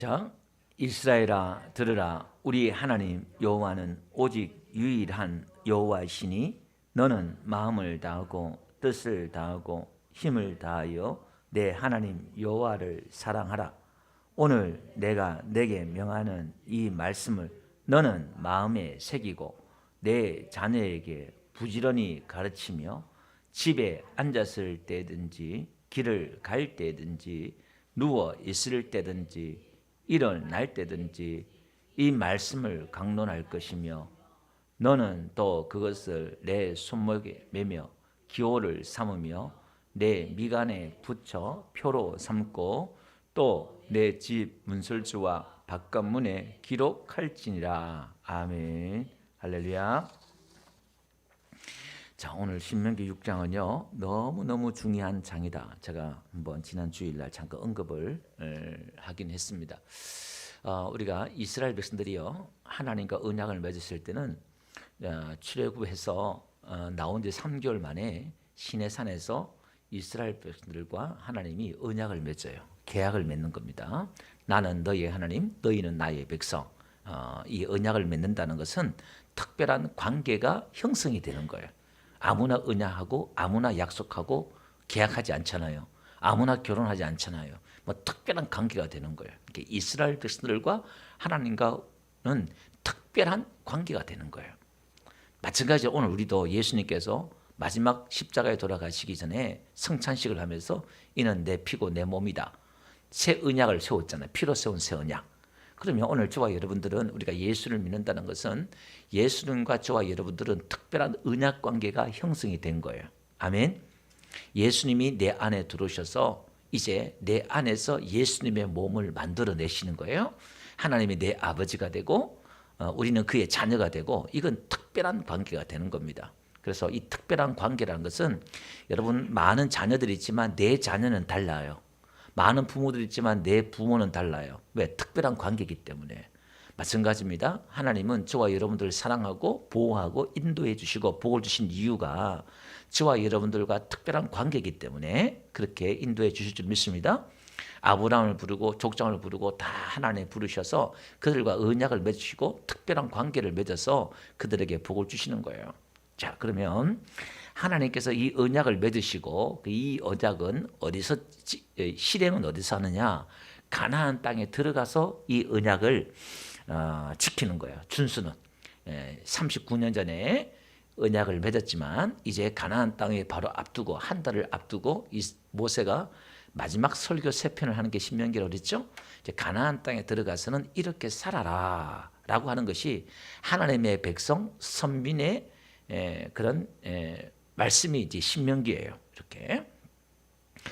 자, 이스라엘아 들으라. 우리 하나님 여호와는 오직 유일한 여호와이시니 너는 마음을 다하고 뜻을 다하고 힘을 다하여 내 하나님 여호와를 사랑하라. 오늘 내가 내게 명하는 이 말씀을 너는 마음에 새기고 내 자녀에게 부지런히 가르치며 집에 앉았을 때든지 길을 갈 때든지 누워 있을 때든지 일어날 때든지 이 말씀을 강론할 것이며 너는 또 그것을 내 손목에 매며 기호를 삼으며 내 미간에 붙여 표로 삼고 또 내 집 문설주와 바깥문에 기록할지니라. 아멘. 할렐루야. 자, 오늘 신명기 6장은요 너무너무 중요한 장이다. 제가 한번 지난 주일날 잠깐 언급을 하긴 했습니다. 우리가 이스라엘 백성들이요 하나님과 언약을 맺었을 때는 출애굽해서 나온 지 3개월 만에 시내산에서 이스라엘 백성들과 하나님이 언약을 맺어요. 계약을 맺는 겁니다. 나는 너희의 하나님, 너희는 나의 백성. 이 언약을 맺는다는 것은 특별한 관계가 형성이 되는 거예요. 아무나 언약하고 아무나 약속하고 계약하지 않잖아요. 아무나 결혼하지 않잖아요. 뭐 특별한 관계가 되는 거예요. 이스라엘 백성들과 하나님과는 특별한 관계가 되는 거예요. 마찬가지로 오늘 우리도 예수님께서 마지막 십자가에 돌아가시기 전에 성찬식을 하면서 이는 내 피고 내 몸이다. 새 언약을 세웠잖아요. 피로 세운 새 언약. 그러면 오늘 저와 여러분들은 우리가 예수를 믿는다는 것은 예수님과 저와 여러분들은 특별한 언약 관계가 형성이 된 거예요. 아멘. 예수님이 내 안에 들어오셔서 이제 내 안에서 예수님의 몸을 만들어내시는 거예요. 하나님이 내 아버지가 되고 우리는 그의 자녀가 되고 이건 특별한 관계가 되는 겁니다. 그래서 이 특별한 관계라는 것은 여러분 많은 자녀들이 있지만 내 자녀는 달라요. 많은 부모들이 있지만 내 부모는 달라요. 왜? 특별한 관계이기 때문에. 마찬가지입니다. 하나님은 저와 여러분들을 사랑하고 보호하고 인도해 주시고 복을 주신 이유가 저와 여러분들과 특별한 관계이기 때문에 그렇게 인도해 주실 줄 믿습니다. 아브라함을 부르고 족장을 부르고 다 하나님 부르셔서 그들과 언약을 맺으시고 특별한 관계를 맺어서 그들에게 복을 주시는 거예요. 자, 그러면 하나님께서 이 언약을 맺으시고 이 언약은 어디서 실행은 어디서 하느냐? 가나안 땅에 들어가서 이 언약을 지키는 거예요. 준수는 39년 전에 언약을 맺었지만 이제 가나안 땅에 바로 앞두고 한 달을 앞두고 이 모세가 마지막 설교 3편을 하는 게 신명기라고 그랬죠. 이제 가나안 땅에 들어가서는 이렇게 살아라라고 하는 것이 하나님의 백성 선민의 그런 말씀이 이제 신명기예요. 이렇게.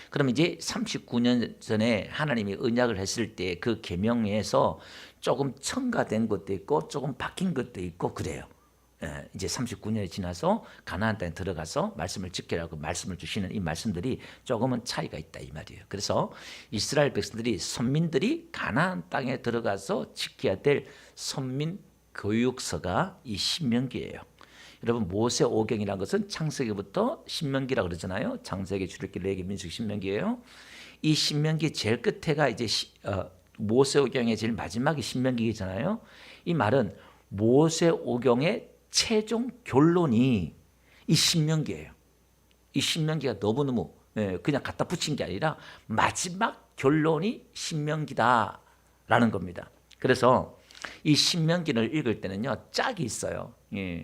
그럼 이제 39년 전에 하나님이 언약을 했을 때 그 계명에서 조금 첨가된 것도 있고 조금 바뀐 것도 있고 그래요. 이제 39년이 지나서 가나안 땅에 들어가서 말씀을 지키라고 말씀을 주시는 이 말씀들이 조금은 차이가 있다 이 말이에요. 그래서 이스라엘 백성들이 선민들이 가나안 땅에 들어가서 지켜야 될 선민 교육서가 이 신명기예요. 여러분 모세 오경이라는 것은 창세기부터 신명기라고 그러잖아요. 창세기, 출애굽기, 레위기, 민수기, 신명기예요. 이 신명기 제일 끝에가 이제 모세 오경의 제일 마지막이 신명기잖아요. 이 말은 모세 오경의 최종 결론이 이 신명기예요. 이 신명기가 너무너무 그냥 갖다 붙인 게 아니라 마지막 결론이 신명기다라는 겁니다. 그래서 이 신명기를 읽을 때는요 짝이 있어요.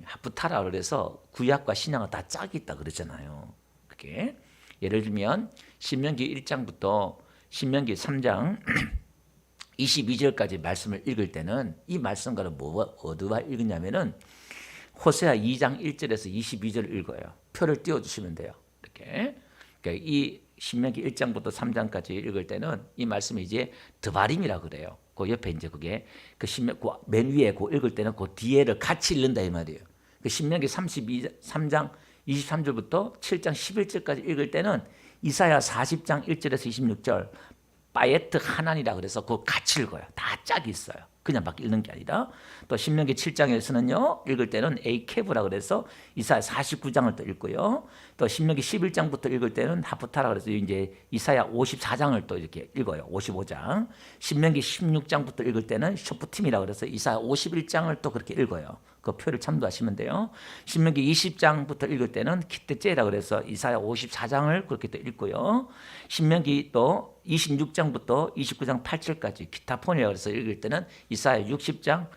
하프타라 그래서 구약과 신약은 다 짝이 있다 그러잖아요. 그게 예를 들면 신명기 1장부터 신명기 3장 22절까지 말씀을 읽을 때는 이 말씀과는 어디와 읽느냐면은 호세아 2장 1절에서 22절을 읽어요. 표를 띄워주시면 돼요. 이렇게. 그러니까 이 신명기 1장부터 3장까지 읽을 때는 이 말씀이 이제 드바림이라고 그래요. 그 옆에 이제 그게 맨 위에 그 읽을 때는 그 뒤에를 같이 읽는다 이 말이에요. 그 신명기 3장 23절부터 7장 11절까지 읽을 때는 이사야 40장 1절에서 26절, 파에트 하난이라 그래서 그거 같이 읽어요. 다 짝이 있어요. 그냥 막 읽는 게 아니라. 또 신명기 7장에서는요 읽을 때는 에이케브라 그래서 이사야 49장을 또 읽고요. 또 신명기 11장부터 읽을 때는 하프타라 그래서 이제 이사야 54장을 또 이렇게 읽어요. 55장. 신명기 16장부터 읽을 때는 쇼프팀이라 그래서 이사야 51장을 또 그렇게 읽어요. 그 표를 참조하시면 돼요. 신명기 20장부터 읽을 때는 기때째라 그래서 이사야 54장을 그렇게 또 읽고요. 신명기 또 26장부터 29장 8절까지 기타폰이라 그래서 읽을 때는 이사야 60장을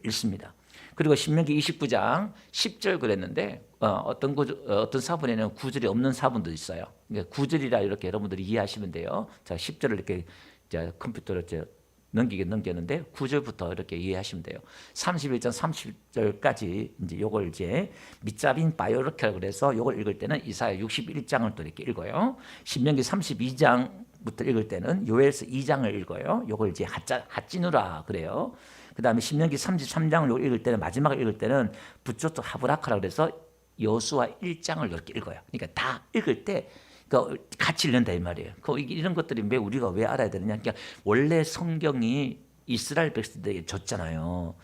읽습니다. 그리고 신명기 29장 10절 그랬는데 어떤 사본에는 9절이 없는 사본도 있어요. 그러니까 9절이라 이렇게 여러분들이 이해하시면 돼요. 자, 10절을 이렇게 컴퓨터로 넘겼는데 9절부터 이렇게 이해하시면 돼요. 31장 30절까지 이제 요걸 이제 밑잡인 바이오르케라고 그래서 요걸 읽을 때는 이사야 61장을 또 이렇게 읽어요. 신명기 32장부터 읽을 때는 요엘서 2장을 읽어요. 요걸 이제 핫찌누라 그래요. 그다음에 신명기 33장을 요걸 읽을 때는 마지막을 읽을 때는 부초토 하브라카라 그래서 여수와 1장을 이렇게 읽어요. 그러니까 다 읽을 때 같이 읽는다 이 말이에요. 이런 것들이 우리가 왜 알아야 되느냐? 그러니까 원래 성경이 이스라엘 백성들에게 줬잖아요.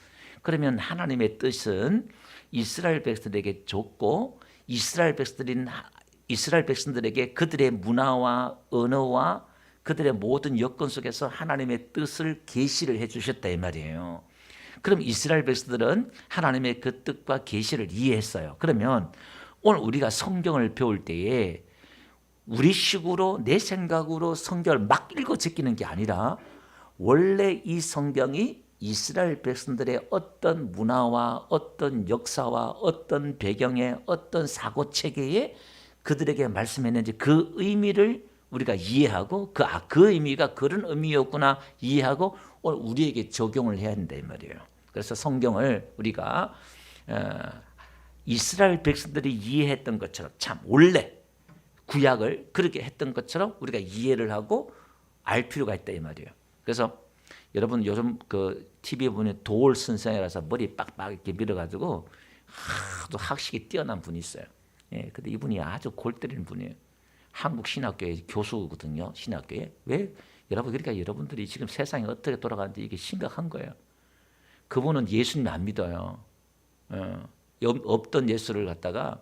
그러면 하나님의 뜻은 이스라엘 백성들에게 줬고 이스라엘 백성들에게 그들의 문화와 언어와 그들의 모든 여건 속에서 하나님의 뜻을 계시를 해주셨다 이 말이에요. 그럼 이스라엘 백성들은 하나님의 그 뜻과 계시를 이해했어요. 그러면 오늘 우리가 성경을 배울 때에 우리 식으로 내 생각으로 성경을 막 읽어 제끼는 게 아니라 원래 이 성경이 이스라엘 백성들의 어떤 문화와 어떤 역사와 어떤 배경의 어떤 사고체계에 그들에게 말씀했는지 그 의미를 우리가 이해하고 그 의미가 그런 의미였구나 이해하고 오늘 우리에게 적용을 해야 한다 이 말이에요. 그래서 성경을 우리가 이스라엘 백성들이 이해했던 것처럼 참 원래 구약을 그렇게 했던 것처럼 우리가 이해를 하고 알 필요가 있다 이 말이에요. 그래서 여러분 요즘 그 TV에 보면 도올 선생이라서 머리 빡빡 이렇게 밀어가지고 아주 학식이 뛰어난 분이 있어요. 예, 근데 이분이 아주 골 때리는 분이에요. 한국 신학교의 교수거든요. 신학교에. 왜? 여러분 그러니까 여러분들이 지금 세상이 어떻게 돌아가는지 이게 심각한 거예요. 그분은 예수님 안 믿어요. 없던 예수를 갖다가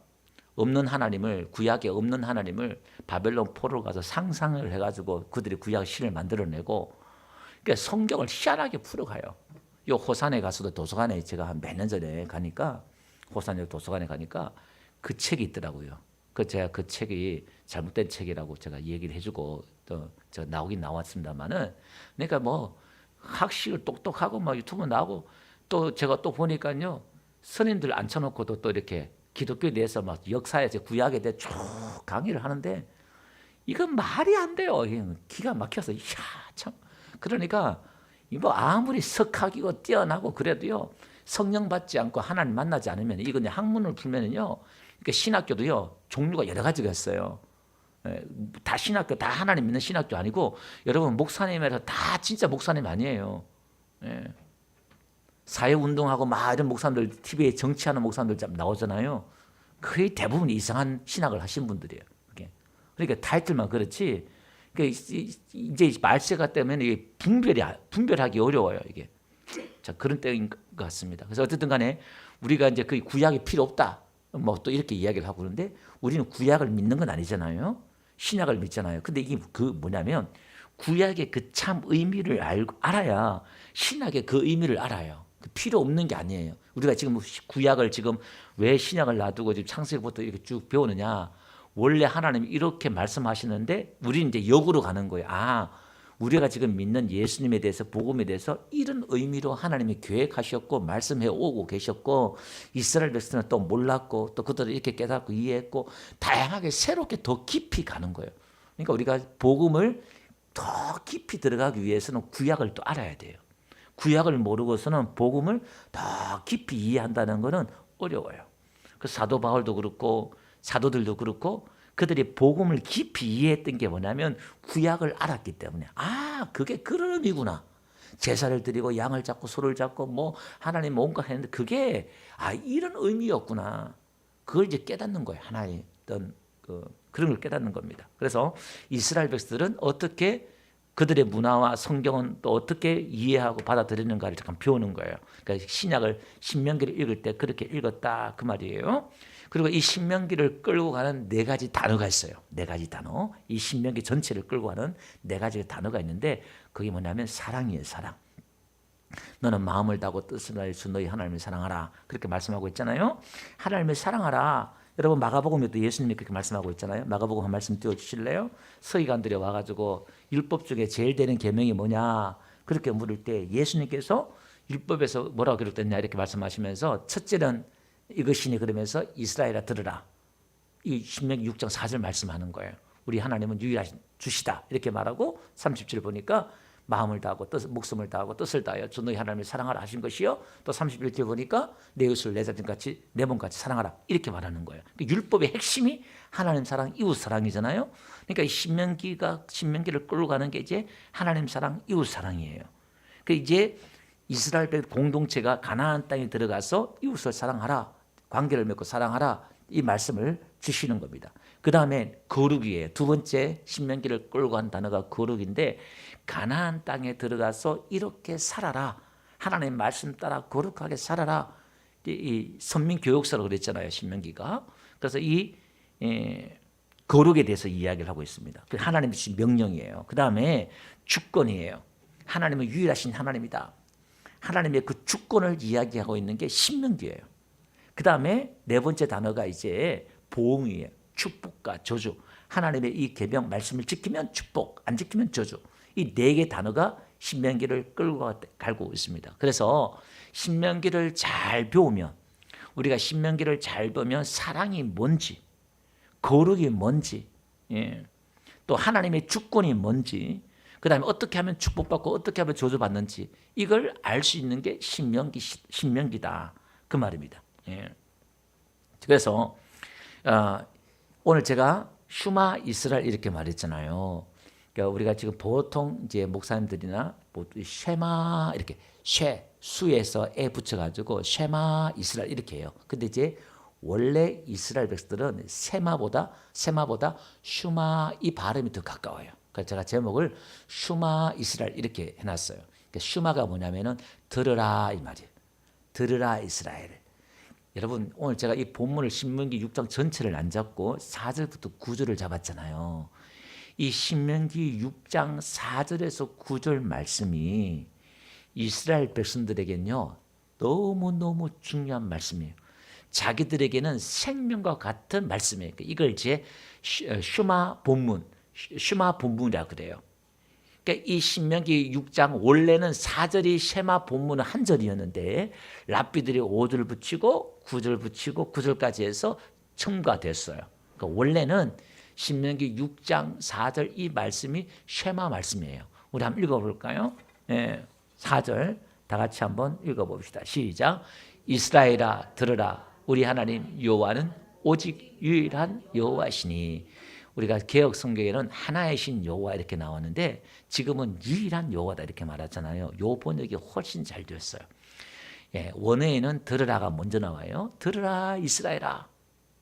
없는 하나님을 구약에 없는 하나님을 바벨론 포로로 가서 상상을 해가지고 그들이 구약 신을 만들어내고 그러니까 성경을 희한하게 풀어가요. 요 호산에 가서도 도서관에 제가 한 몇 년 전에 가니까 호산에 도서관에 가니까 그 책이 있더라고요. 제가 그 책이 잘못된 책이라고 제가 얘기를 해주고 또 제가 나오긴 나왔습니다만은 그러니까 뭐 학식을 똑똑하고 막 유튜브 나오고 또 제가 또 보니까요 선인들 앉혀놓고도 또 이렇게 기독교에 대해서 막 역사에 구약에 대해 쭉 강의를 하는데 이건 말이 안 돼요. 기가 막혀서 이야 참 그러니까 뭐 아무리 석학이고 뛰어나고 그래도요 성령 받지 않고 하나님 만나지 않으면 이거 그냥 학문을 풀면은요 그러니까 신학교도요 종류가 여러 가지가 있어요. 다 신학교 다 하나님 믿는 신학교 아니고 여러분 목사님이라서 다 진짜 목사님 아니에요. 사회운동하고 막 이런 목사님들 TV에 정치하는 목사님들 좀 나오잖아요. 거의 대부분 이상한 신학을 하신 분들이에요. 그러니까 타이틀만 그렇지. 이제 말세가 때문에 이게 분별하기 어려워요. 이게 자 그런 때인 것 같습니다. 그래서 어쨌든 간에 우리가 이제 그 구약이 필요 없다. 뭐 또 이렇게 이야기를 하고 그러는데 우리는 구약을 믿는 건 아니잖아요. 신약을 믿잖아요. 근데 이게 그 뭐냐면 구약의 그 참 의미를 알아야 신약의 그 의미를 알아요. 필요 없는 게 아니에요. 우리가 지금 구약을 지금 왜 신약을 놔두고 지금 창세기부터 이렇게 쭉 배우느냐. 원래 하나님이 이렇게 말씀하시는데 우리는 이제 역으로 가는 거예요. 우리가 지금 믿는 예수님에 대해서 복음에 대해서 이런 의미로 하나님이 계획하셨고 말씀해 오고 계셨고 이스라엘 백성은 또 몰랐고 또 그들을 이렇게 깨닫고 이해했고 다양하게 새롭게 더 깊이 가는 거예요. 그러니까 우리가 복음을 더 깊이 들어가기 위해서는 구약을 또 알아야 돼요. 구약을 모르고서는 복음을 더 깊이 이해한다는 것은 어려워요. 그 사도 바울도 그렇고 사도들도 그렇고 그들이 복음을 깊이 이해했던 게 뭐냐면 구약을 알았기 때문에 그게 그런 의미구나. 제사를 드리고 양을 잡고 소를 잡고 뭐 하나님 뭔가 했는데 그게 이런 의미였구나. 그걸 이제 깨닫는 거예요. 하나의 어떤 그런 걸 깨닫는 겁니다. 그래서 이스라엘 백성들은 어떻게 그들의 문화와 성경은 또 어떻게 이해하고 받아들이는가를 잠깐 배우는 거예요. 그러니까 신약을 신명기를 읽을 때 그렇게 읽었다 그 말이에요. 그리고 이 신명기를 끌고 가는 네 가지 단어가 있어요. 네 가지 단어. 이 신명기 전체를 끌고 가는 네 가지 단어가 있는데 그게 뭐냐면 사랑이에요. 사랑. 너는 마음을 다하고 뜻을 다해서 너희 하나님을 사랑하라. 그렇게 말씀하고 있잖아요. 하나님을 사랑하라. 여러분 마가복음에도 예수님이 그렇게 말씀하고 있잖아요. 마가복음 한 말씀 띄워주실래요? 서기관들이 와가지고 율법 중에 제일 되는 계명이 뭐냐 그렇게 물을 때 예수님께서 율법에서 뭐라고 기록됐냐 이렇게 말씀하시면서 첫째는 이것이니 그러면서 이스라엘아 들으라. 이 신명기 6장 4절 말씀하는 거예요. 우리 하나님은 유일하신 주시다 이렇게 말하고 37절 보니까 마음을 다하고 목숨을 다하고 뜻을 다하여 주 너희 하나님을 사랑하라 하신 것이요. 또 31절 보니까 내 이웃을 내 자신같이 내 몸같이 사랑하라 이렇게 말하는 거예요. 그러니까 율법의 핵심이 하나님 사랑, 이웃 사랑이잖아요. 그러니까 이 신명기를 끌고 가는 게 이제 하나님 사랑, 이웃 사랑이에요. 그 이제 이스라엘 공동체가 가나안 땅에 들어가서 이웃을 사랑하라, 관계를 맺고 사랑하라 이 말씀을 주시는 겁니다. 그 다음에 거룩이에요. 두 번째 신명기를 끌고 간 단어가 거룩인데 가나안 땅에 들어가서 이렇게 살아라. 하나님의 말씀 따라 거룩하게 살아라. 이 선민교육서로 그랬잖아요. 신명기가. 그래서 이 거룩에 대해서 이야기를 하고 있습니다. 하나님의 주신 명령이에요. 그 다음에 주권이에요. 하나님은 유일하신 하나님이다. 하나님의 그 주권을 이야기하고 있는 게 신명기예요. 그 다음에 네 번째 단어가 이제 보응이에요. 축복과 저주. 하나님의 이 계명 말씀을 지키면 축복, 안 지키면 저주. 이 네 개 단어가 신명기를 끌고 가고 있습니다. 그래서 신명기를 잘 배우면 우리가 신명기를 잘 보면 사랑이 뭔지, 거룩이 뭔지, 또 하나님의 주권이 뭔지, 그 다음에 어떻게 하면 축복받고 어떻게 하면 저주받는지 이걸 알 수 있는 게 신명기다 그 말입니다. 그래서 오늘 제가 슈마 이스라엘 이렇게 말했잖아요. 그러니까 우리가 지금 보통 이제 목사님들이나 쉐마 이렇게 수에서 에 붙여가지고 쉐마 이스라엘 이렇게 해요. 근데 이제 원래 이스라엘 백성들은 세마보다 슈마 이 발음이 더 가까워요. 그래서 제가 제목을 슈마 이스라엘 이렇게 해놨어요. 그러니까 슈마가 뭐냐면은 들으라 이 말이에요. 들으라 이스라엘. 여러분 오늘 제가 이 본문을 신명기 6장 전체를 안 잡고 4절부터 9절을 잡았잖아요. 이 신명기 6장 4절에서 9절 말씀이 이스라엘 백성들에게는요 너무너무 중요한 말씀이에요. 자기들에게는 생명과 같은 말씀이에요. 이걸 이제 슈마 본문이라고 그래요. 그러니까 이 신명기 6장 원래는 4절이 쉐마 본문은 한 절이었는데 랍비들이 5절 붙이고 9절 붙이고 9절까지 해서 첨가됐어요. 그러니까 원래는 신명기 6장 4절 이 말씀이 쉐마 말씀이에요. 우리 한번 읽어볼까요? 4절 다 같이 한번 읽어봅시다. 시작. 이스라엘아 들으라. 우리 하나님 여호와는 오직 유일한 여호와시니. 우리가 개혁 성경에는 하나의 신 여호와 이렇게 나왔는데 지금은 유일한 여호와다 이렇게 말하잖아요. 요 번역이 훨씬 잘 됐어요. 원어에는 들으라가 먼저 나와요. 들으라 이스라엘아.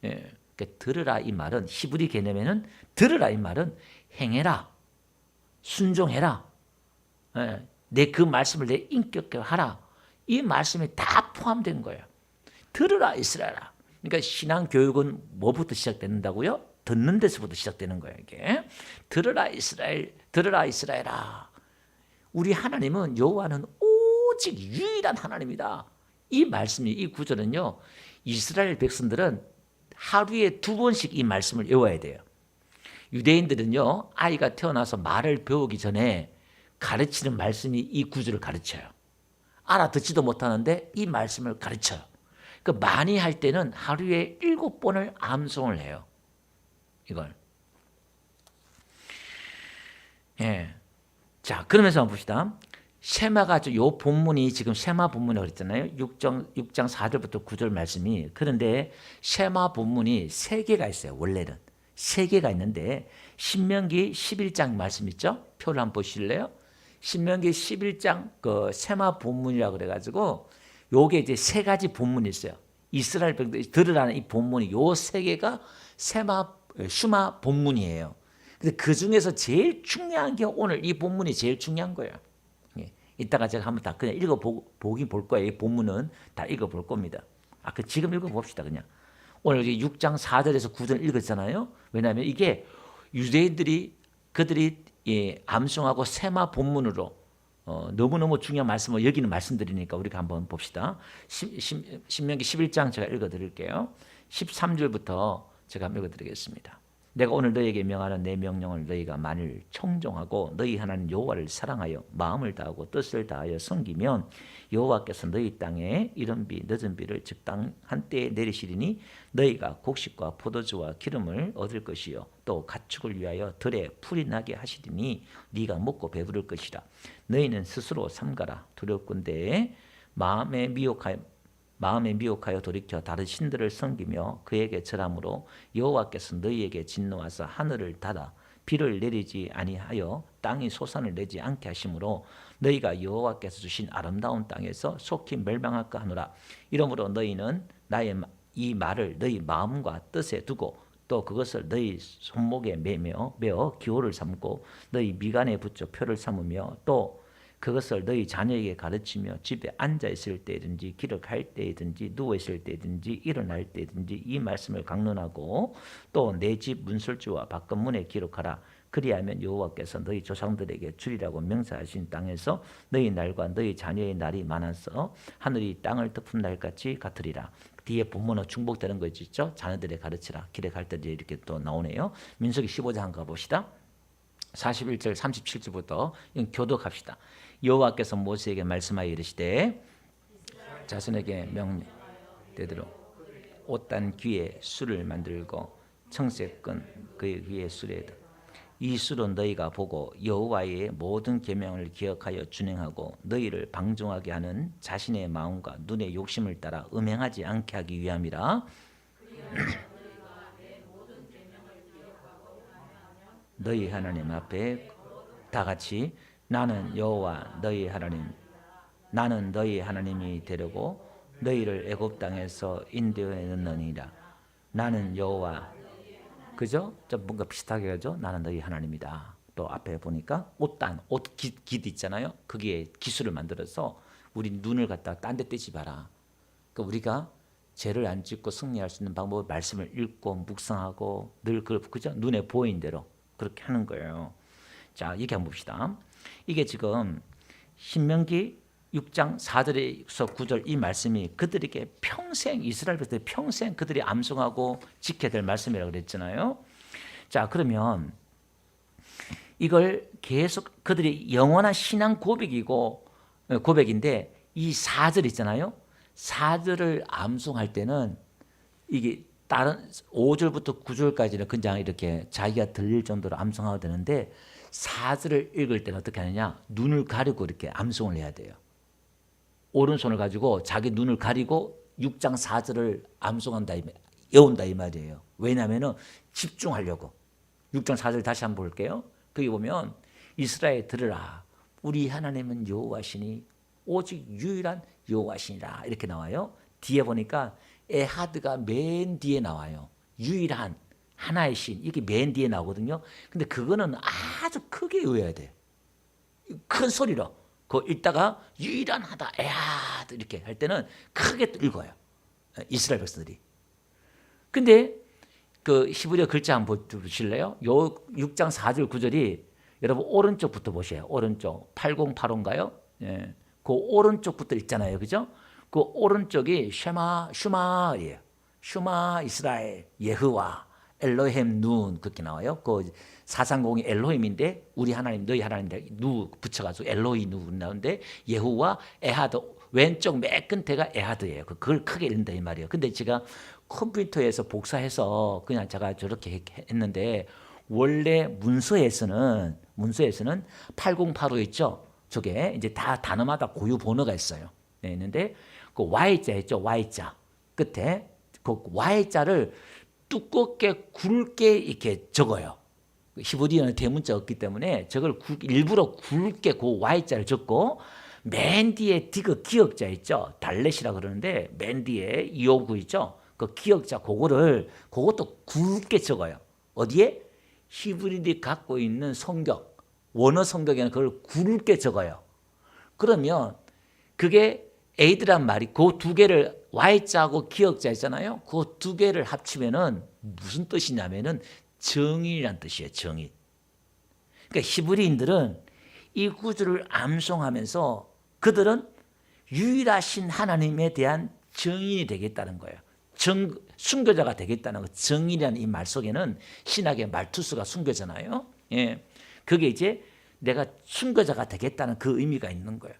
그러니까 들으라 이 말은 히브리 개념에는 들으라 이 말은 행해라, 순종해라, 내 그 말씀을 내 인격화하라. 이 말씀이 다 포함된 거예요. 들으라 이스라엘아. 그러니까 신앙 교육은 뭐부터 시작된다고요? 듣는 데서부터 시작되는 거예요. 이게 들으라 이스라엘, 들으라 이스라엘아. 우리 하나님은 여호와는 오직 유일한 하나님이다. 이 말씀이 이 구절은요. 이스라엘 백성들은 하루에 2번씩 이 말씀을 외워야 돼요. 유대인들은요. 아이가 태어나서 말을 배우기 전에 가르치는 말씀이 이 구절을 가르쳐요. 알아듣지도 못하는데 이 말씀을 가르쳐요. 그 많이 할 때는 하루에 7번을 암송을 해요. 이걸. 자, 그러면서 한번 봅시다. 쉐마가 요 본문이 지금 쉐마 본문이라고 그랬잖아요. 6장 4절부터 9절 말씀이. 그런데 쉐마 본문이 3개가 있어요. 원래는 3개가 있는데 신명기 11장 말씀 있죠? 표를 한번 보실래요? 신명기 11장 그 쉐마 본문이라고 그래가지고 요게 이제 3가지 본문이 있어요. 이스라엘 백성들이 들으라는 이 본문이 요 3개가 슈마 본문이에요. 근데 그 중에서 제일 중요한 게 오늘 이 본문이 제일 중요한 거예요. 예. 이따가 제가 한번 다 그냥 읽어보긴 볼 거예요. 이 본문은 다 읽어볼 겁니다. 지금 읽어봅시다. 그냥. 오늘 6장 4절에서 9절 읽었잖아요. 왜냐하면 이게 유대인들이 그들이 암송하고 세마 본문으로 너무너무 중요한 말씀을 여기는 말씀드리니까 우리가 한번 봅시다. 신명기 11장 제가 읽어드릴게요. 13절부터 제가 한번 읽어드리겠습니다. 내가 오늘 너희에게 명하는 내 명령을 너희가 만일 청종하고 너희 하나님 여호와를 사랑하여 마음을 다하고 뜻을 다하여 섬기면 여호와께서 너희 땅에 이른 비 늦은 비를 적당한 때에 내리시리니 너희가 곡식과 포도주와 기름을 얻을 것이요 또 가축을 위하여 들에 풀이 나게 하시리니 네가 먹고 배부를 것이라. 너희는 스스로 삼가라. 두렵건대 마음에 미혹하여 돌이켜 다른 신들을 섬기며 그에게 절함으로 여호와께서 너희에게 진노하사 하늘을 닫아 비를 내리지 아니하여 땅이 소산을 내지 않게 하심으로 너희가 여호와께서 주신 아름다운 땅에서 속히 멸망할까 하노라. 이러므로 너희는 나의 이 말을 너희 마음과 뜻에 두고 또 그것을 너희 손목에 매어 기호를 삼고 너희 미간에 붙여 표를 삼으며 또 그것을 너희 자녀에게 가르치며 집에 앉아 있을 때든지 길을 갈 때든지 누워 있을 때든지 일어날 때든지 이 말씀을 강론하고 또 내 집 문설주와 밖은 문에 기록하라. 그리하면 여호와께서 너희 조상들에게 주리라고 명사하신 땅에서 너희 날과 너희 자녀의 날이 많아서 하늘이 땅을 덮은 날같이 같으리라. 뒤에 본문은 중복되는 거 있죠? 자녀들에게 가르치라. 길에 갈 때 이렇게 또 나오네요. 민수기 15장 한번 가봅시다. 41절 37절부터 교독합시다. 여호와께서 모세에게 말씀하여 이르시되 자손에게 명대대로 옷단 귀에 술을 만들고 청색끈 그의 귀에 술에 이 술은 너희가 보고 여호와의 모든 계명을 기억하여 준행하고 너희를 방종하게 하는 자신의 마음과 눈의 욕심을 따라 음행하지 않게 하기 위함이라. 너희 하나님 앞에 다 같이 나는 여호와 너희 하나님, 나는 너희 하나님이 되려고 너희를 애굽 땅에서 인도해 넣느니라. 나는 여호와. 그죠? 좀 뭔가 비슷하게 하죠. 나는 너희 하나님이다. 또 앞에 보니까 옷깃 있잖아요. 거기에 기술을 만들어서 우리 눈을 갖다 딴 데 떼지 마라. 그러니까 우리가 죄를 안 짓고 승리할 수 있는 방법을 말씀을 읽고 묵상하고 늘 그죠? 눈에 보이는 대로 그렇게 하는 거예요. 자, 이렇게 한번 봅시다. 이게 지금 신명기 6장 4절에서 9절 이 말씀이 그들에게 평생 이스라엘 백성들이 평생 그들이 암송하고 지켜야 될 말씀이라고 그랬잖아요. 자, 그러면 이걸 계속 그들이 영원한 신앙 고백인데 이 4절 있잖아요. 4절을 암송할 때는 이게 다른 5절부터 9절까지는 그냥 이렇게 자기가 들릴 정도로 암송하면 되는데 4절을 읽을 때는 어떻게 하느냐? 눈을 가리고 이렇게 암송을 해야 돼요. 오른손을 가지고 자기 눈을 가리고 6장 4절을 암송한다, 외운다 이 말이에요. 왜냐하면 집중하려고. 6장 4절 다시 한번 볼게요. 거기 보면 이스라엘 들으라. 우리 하나님은 여호와시니 오직 유일한 여호와시니라 이렇게 나와요. 뒤에 보니까 에하드가 맨 뒤에 나와요. 유일한 하나의 신 이게 맨 뒤에 나오거든요. 근데 그거는 아주 크게 외워야 돼요. 큰 소리로. 그거 읽다가 유일한 하다 에하드 이렇게 할 때는 크게 읽어요. 이스라엘 백성들이. 근데 그 히브리어 글자 한번 보실래요? 요 6장 4절 9절이 여러분 오른쪽부터 보세요. 오른쪽 8085인가요? 예. 그 오른쪽부터 읽잖아요. 그죠? 그 오른쪽이 슈마예요. 슈마 이스라엘 예흐와 엘로헴 눈 그렇게 나와요. 그 430이 엘로힘인데 우리 하나님 너희 하나님인데 누 붙여가지고 엘로히 누 나오는데 예후와 에하드 왼쪽 맨 끝에가 에하드예요. 그걸 크게 읽는다 이 말이에요. 근데 제가 컴퓨터에서 복사해서 그냥 제가 저렇게 했는데 원래 문서에서는 8085 있죠. 저게 이제 다 단어마다 고유 번호가 있어요. 네, 있는데 그 Y자 있죠. Y자 끝에 그 Y자를 두껍게 굵게 이렇게 적어요. 히브리어는 대문자가 없기 때문에 저걸 일부러 굵게 그 Y자를 적고 맨 뒤에 그 기역자 있죠. 달렛이라 그러는데 맨 뒤에 259 있죠. 그 기역자 그것도 굵게 적어요. 어디에? 히브리들이 갖고 있는 성격, 원어 성격에는 그걸 굵게 적어요. 그러면 그게 에이드란 말이 그 두 개를 Y자하고 기역자 있잖아요. 그 두 개를 합치면은 무슨 뜻이냐면은 정인이란 뜻이에요. 정인. 그러니까 히브리인들은 이 구절을 암송하면서 그들은 유일하신 하나님에 대한 정인이 되겠다는 거예요. 순교자가 되겠다는 거. 정인이라는 이 말 속에는 신학의 말투수가 순교잖아요. 예. 그게 이제 내가 순교자가 되겠다는 그 의미가 있는 거예요.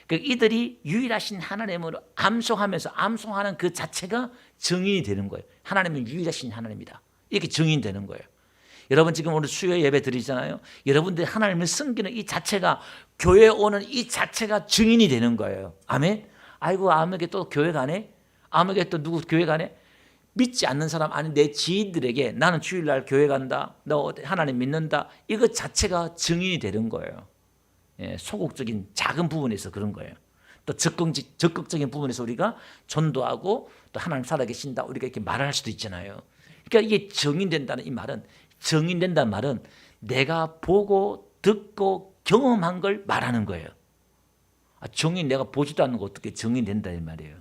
그러니까 이들이 유일하신 하나님으로 암송하는 그 자체가 정인이 되는 거예요. 하나님은 유일하신 하나님이다. 이렇게 정인되는 거예요. 여러분 지금 오늘 수요 예배 드리잖아요. 여러분들이 하나님을 섬기는 이 자체가, 교회에 오는 이 자체가 증인이 되는 거예요. 아멘. 아이고 아무에게 또 교회 가네. 아무에게 또 누구 교회 가네. 믿지 않는 사람, 아니 내 지인들에게 나는 주일날 교회 간다, 너 하나님 믿는다, 이것 자체가 증인이 되는 거예요. 예, 소극적인 작은 부분에서 그런 거예요. 또 적극적인 부분에서 우리가 전도하고 또 하나님 살아계신다 우리가 이렇게 말할 수도 있잖아요. 그러니까 이게 정인된다는 이 말은, 정인된다는 말은 내가 보고 듣고 경험한 걸 말하는 거예요. 정인, 내가 보지도 않는 거 어떻게 정인된다 이 말이에요.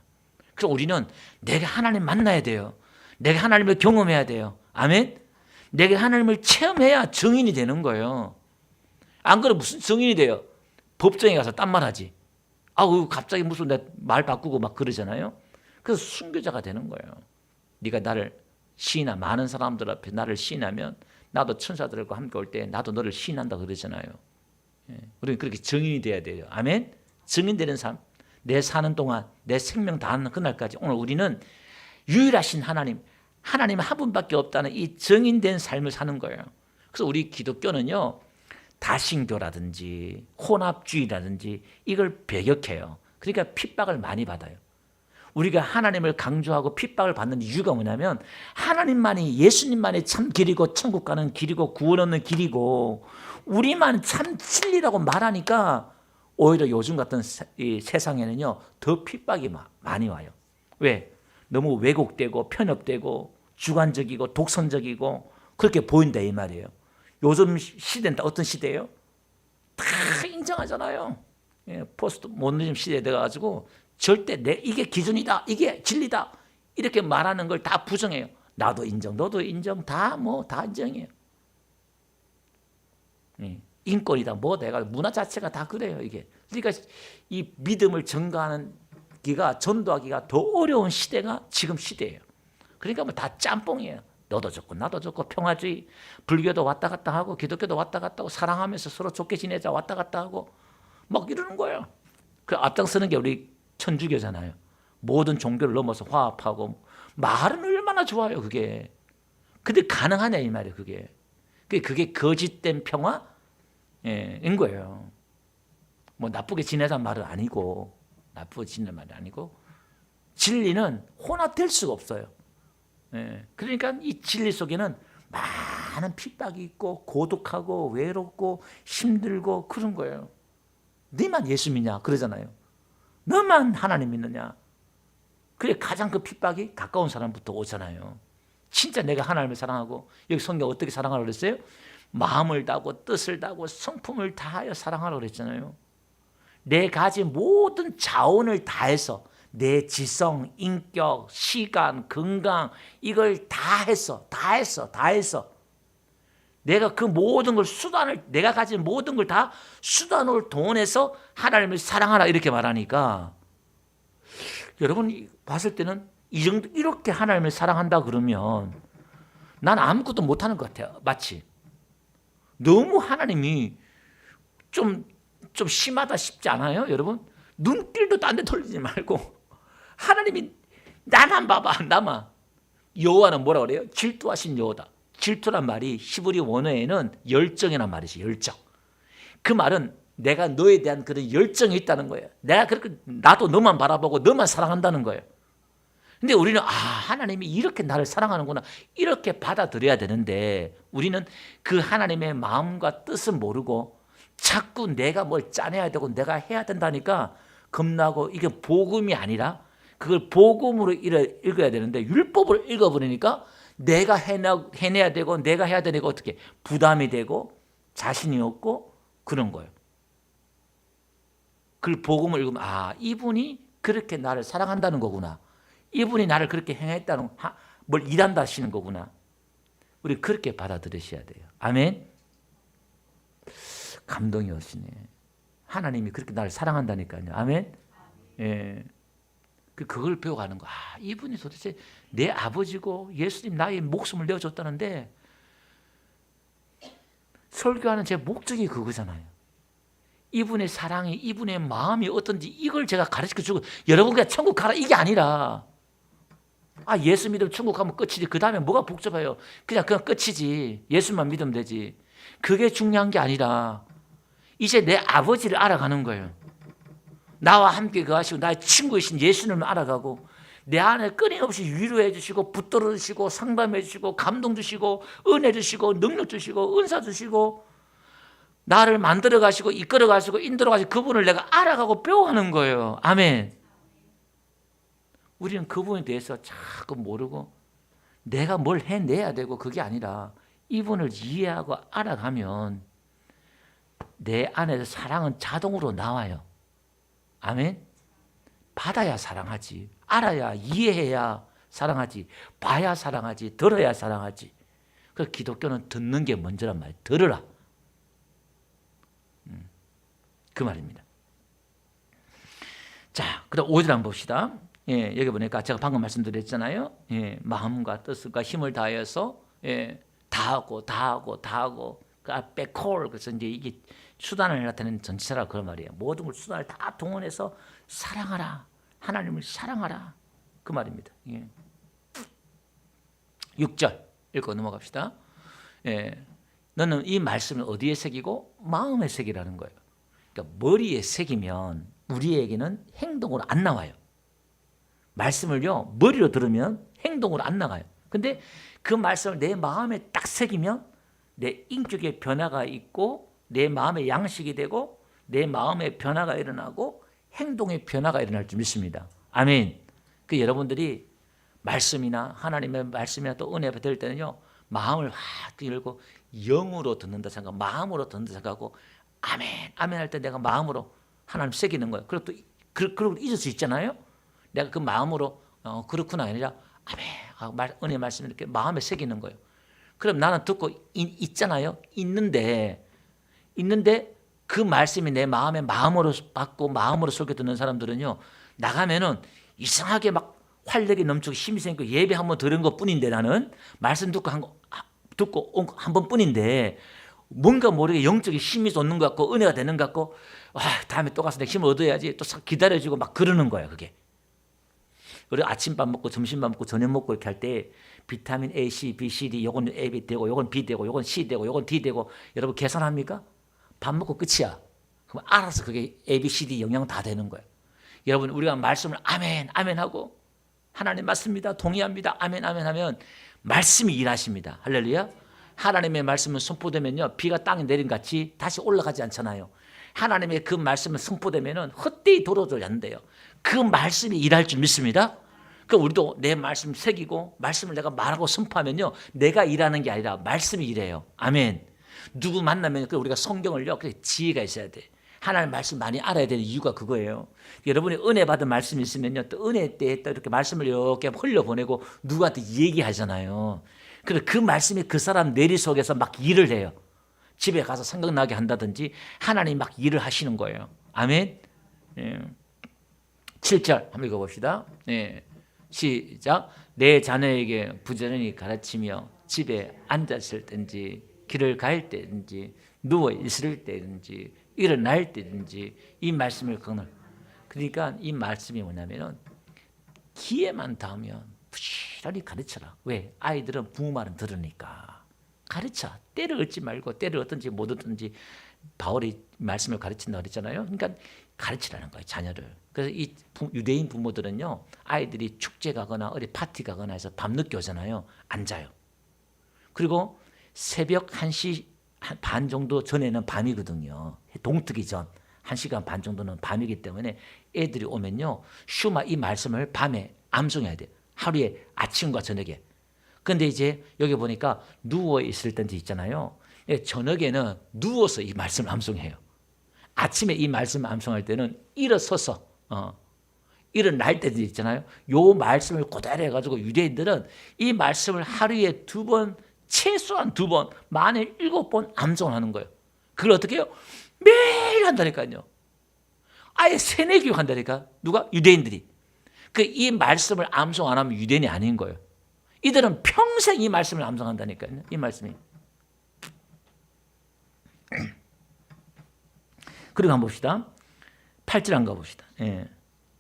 그래서 우리는 내가 하나님 만나야 돼요. 내가 하나님을 경험해야 돼요. 아멘. 내가 하나님을 체험해야 정인이 되는 거예요. 안 그러면 무슨 정인이 돼요? 법정에 가서 딴 말 하지. 아우 갑자기 무슨 내 말 바꾸고 막 그러잖아요. 그래서 순교자가 되는 거예요. 네가 나를 시인하, 많은 사람들 앞에 나를 시인하면 나도 천사들과 함께 올 때 나도 너를 시인한다 그러잖아요. 우리는 그렇게 정인이 돼야 돼요. 아멘. 정인되는 삶. 내 사는 동안 내 생명 다하는 그날까지 오늘 우리는 유일하신 하나님 한 분밖에 없다는 이 정인된 삶을 사는 거예요. 그래서 우리 기독교는요, 다신교라든지 혼합주의라든지 이걸 배격해요. 그러니까 핍박을 많이 받아요. 우리가 하나님을 강조하고 핍박을 받는 이유가 뭐냐면 하나님만이, 예수님만이 참 길이고 천국 가는 길이고 구원 얻는 길이고 우리만 참 진리라고 말하니까 오히려 요즘 같은 이 세상에는요 더 핍박이 많이 와요. 왜? 너무 왜곡되고 편협되고 주관적이고 독선적이고 그렇게 보인다 이 말이에요. 요즘 시대는 어떤 시대예요? 다 인정하잖아요. 포스트 모더니즘 시대에 돼가지고 절대 이게 기준이다, 이게 진리다 이렇게 말하는 걸 다 부정해요. 나도 인정, 너도 인정, 다 인정해요. 인권이다, 내가 문화 자체가 다 그래요. 이게 그러니까 이 믿음을 전가하는 기가, 전도하기가 더 어려운 시대가 지금 시대예요. 그러니까 다 짬뽕이에요. 너도 좋고 나도 좋고 평화주의, 불교도 왔다 갔다 하고 기독교도 왔다 갔다 하고 사랑하면서 서로 좋게 지내자 왔다 갔다 하고 막 이러는 거예요. 그 앞장서는 게 우리 천주교잖아요. 모든 종교를 넘어서 화합하고 말은 얼마나 좋아요 그게. 근데 가능하냐 이 말이에요 그게. 그게 거짓된 평화인 거예요. 나쁘게 지내자는 말은 아니고, 나쁘게 지내는 말이 아니고 진리는 혼합될 수가 없어요. 그러니까 이 진리 속에는 많은 핍박이 있고 고독하고 외롭고 힘들고 그런 거예요. 너만 예수 믿냐 그러잖아요. 너만 하나님 믿느냐. 그래 가장 그 핍박이 가까운 사람부터 오잖아요. 진짜 내가 하나님을 사랑하고, 여기 성경 어떻게 사랑하라고 그랬어요? 마음을 다하고 뜻을 다하고 성품을 다하여 사랑하라고 그랬잖아요. 내 가진 모든 자원을 다해서 내 지성, 인격, 시간, 건강 이걸 다 했어. 내가 그 모든 걸 내가 가진 모든 걸 다 수단으로 동원해서 하나님을 사랑하라 이렇게 말하니까 여러분 봤을 때는 이렇게 하나님을 사랑한다 그러면 난 아무것도 못하는 것 같아요. 마치 너무 하나님이 좀 심하다 싶지 않아요 여러분? 눈길도 딴 데 돌리지 말고 하나님이 나만 봐봐, 나만. 여호와는 뭐라 그래요? 질투하신 여호다. 질투란 말이 히브리 원어에는 열정이란 말이지, 열정. 그 말은 내가 너에 대한 그런 열정이 있다는 거예요. 내가 그렇게 나도 너만 바라보고 너만 사랑한다는 거예요. 근데 우리는 하나님이 이렇게 나를 사랑하는구나 이렇게 받아들여야 되는데 우리는 그 하나님의 마음과 뜻을 모르고 자꾸 내가 뭘 짜내야 되고 내가 해야 된다니까 겁나고, 이게 복음이 아니라 그걸 복음으로 읽어야 되는데 율법을 읽어버리니까 내가 해내야 되고 내가 해야 되니까 어떻게 부담이 되고 자신이 없고 그런 거예요. 그 복음을 읽으면 이분이 그렇게 나를 사랑한다는 거구나. 이분이 나를 그렇게 행했다는 뭘 일한다 하시는 거구나. 우리 그렇게 받아들이셔야 돼요. 아멘. 감동이 오시네. 하나님이 그렇게 나를 사랑한다니까요. 아멘. 예. 그걸 배워가는 거. 이분이 도대체 내 아버지고 예수님 나의 목숨을 내어줬다는데 설교하는 제 목적이 그거잖아요. 이분의 사랑이 이분의 마음이 어떤지 이걸 제가 가르쳐주고 여러분 그냥 천국 가라 이게 아니라 예수 믿으면 천국 가면 끝이지 그 다음에 뭐가 복잡해요. 그냥 끝이지. 예수만 믿으면 되지. 그게 중요한 게 아니라 이제 내 아버지를 알아가는 거예요. 나와 함께 거하시고 나의 친구이신 예수님을 알아가고 내 안에 끊임없이 위로해 주시고 붙들어 주시고 상담해 주시고 감동 주시고 은혜 주시고 능력 주시고 은사 주시고 나를 만들어 가시고 이끌어 가시고 인도러 가시고 그분을 내가 알아가고 배워가는 거예요. 아멘. 우리는 그분에 대해서 자꾸 모르고 내가 뭘 해내야 되고 그게 아니라 이분을 이해하고 알아가면 내 안에서 사랑은 자동으로 나와요. 아멘. 받아야 사랑하지. 알아야 이해해야 사랑하지. 봐야 사랑하지. 들어야 사랑하지. 그래서 기독교는 듣는 게 먼저란 말이에요. 들으라. 그 말입니다. 자, 그다음 5절 한번 봅시다. 여기 보니까 제가 방금 말씀드렸잖아요. 마음과 뜻과 힘을 다해서 다하고 그 앞에 콜 그래서 이제 이게 수단을 나타내는 전치사라 그런 말이에요. 모든 걸 수단을 다 동원해서 사랑하라. 하나님을 사랑하라. 그 말입니다. 6절 읽고 넘어갑시다. 너는 이 말씀을 어디에 새기고 마음에 새기라는 거예요. 그러니까 머리에 새기면 우리에게는 행동으로 안 나와요. 말씀을요 머리로 들으면 행동으로 안 나가요. 근데 그 말씀을 내 마음에 딱 새기면 내 인격의 변화가 있고 내 마음의 양식이 되고 내 마음의 변화가 일어나고 행동의 변화가 일어날 줄 믿습니다. 아멘. 그 여러분들이 말씀이나 하나님의 말씀이나 또 은혜 받을 때는요 마음을 확 열고 영으로 듣는다 생각하고 마음으로 듣는다 생각하고 아멘 아멘 할 때 내가 마음으로 하나님 새기는 거예요. 그리고 또 그리고 잊을 수 있잖아요. 내가 그 마음으로 그렇구나 아니라 아멘 은혜 말씀 이렇게 마음에 새기는 거예요. 그럼 나는 듣고 있잖아요. 있는데 그 말씀이 내 마음에 마음으로 받고 마음으로 설교 듣는 사람들은요 나가면은 이상하게 막 활력이 넘치고 힘이 생기고 예배 한번 들은 것뿐인데 나는 말씀 듣고 한 번뿐인데 뭔가 모르게 영적인 힘이 솟는 것 같고 은혜가 되는 것 같고 다음에 또 가서 내가 힘을 얻어야지 또 기다려주고 막 그러는 거야 그게. 우리 아침밥 먹고 점심밥 먹고 저녁 먹고 이렇게 할 때 비타민 A, C, B, C, D 요건 A, B 되고 요건 B 되고 요건 C 되고 요건 D 되고 여러분 계산합니까? 밥 먹고 끝이야. 그럼 알아서 그게 A, B, C, D 영양 다 되는 거예요. 여러분 우리가 말씀을 아멘 아멘 하고 하나님 맞습니다 동의합니다 아멘 아멘 하면 말씀이 일하십니다. 할렐루야. 하나님의 말씀은 선포되면요 비가 땅에 내린 같이 다시 올라가지 않잖아요. 하나님의 그 말씀은 선포되면은 헛되이 돌아오지 않는데요. 그 말씀이 일할 줄 믿습니다. 그 우리도 내 말씀 새기고 말씀을 내가 말하고 선포하면요 내가 일하는 게 아니라 말씀이 일해요. 아멘. 누구 만나면 우리가 성경을요 지혜가 있어야 돼. 하나님 말씀 많이 알아야 되는 이유가 그거예요. 여러분이 은혜 받은 말씀이 있으면요 또 은혜 때 또 이렇게 말씀을 이렇게 흘려보내고 누구한테 얘기하잖아요. 그래서 그 말씀이 그 사람 내리 속에서 막 일을 해요. 집에 가서 생각나게 한다든지 하나님 막 일을 하시는 거예요. 아멘. 7절 한번 읽어봅시다. 시작. 내 자녀에게 부지런히 가르치며 집에 앉았을 때든지 길을 갈 때든지 누워 있을 때든지 일어날 때든지 이 말씀을 끊을. 그러니까 이 말씀이 뭐냐면은 기회만 닿으면 부지런히 가르쳐라. 왜? 아이들은 부모 말은 들으니까. 가르쳐. 때를 얻지 말고 때를 얻든지 못 얻든지 바울이 말씀을 가르친다고 그랬잖아요. 그러니까 가르치라는 거예요. 자녀를. 그래서 이 유대인 부모들은요. 아이들이 축제 가거나 어디 파티 가거나 해서 밤늦게 오잖아요. 안 자요. 그리고 새벽 1시 반 정도 전에는 밤이거든요. 동트기 전 1시간 반 정도는 밤이기 때문에 애들이 오면요. 슈마 이 말씀을 밤에 암송해야 돼요. 하루에 아침과 저녁에. 근데 이제 여기 보니까 누워 있을 때 있잖아요. 저녁에는 누워서 이 말씀을 암송해요. 아침에 이 말씀을 암송할 때는 일어서서 일어날 때도 있잖아요. 요 말씀을 그대로 해가지고 유대인들은 이 말씀을 하루에 2번, 최소한 2번, 만일 7번 암송하는 거예요. 그걸 어떻게 해요? 매일 한다니까요. 아예 세뇌 교육 한다니까. 누가? 유대인들이. 이 말씀을 암송 안 하면 유대인이 아닌 거예요. 이들은 평생 이 말씀을 암송한다니까요. 이 말씀이. 그리고 한번 봅시다. 8절 한번 가봅시다.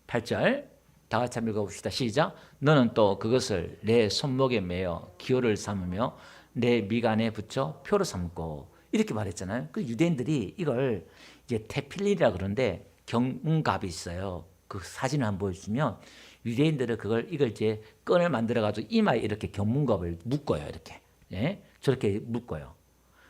8절 다 같이 한번 읽어봅시다. 시작. 너는 또 그것을 내 손목에 매어 기호를 삼으며 내 미간에 붙여 표로 삼고, 이렇게 말했잖아요. 그 유대인들이 이걸 이제 테필린이라 그러는데 경문갑이 있어요. 그 사진을 한번 보여주면 유대인들은 이걸 이제 끈을 만들어 가지고 이마에 이렇게 경문갑을 묶어요. 이렇게 저렇게 묶어요.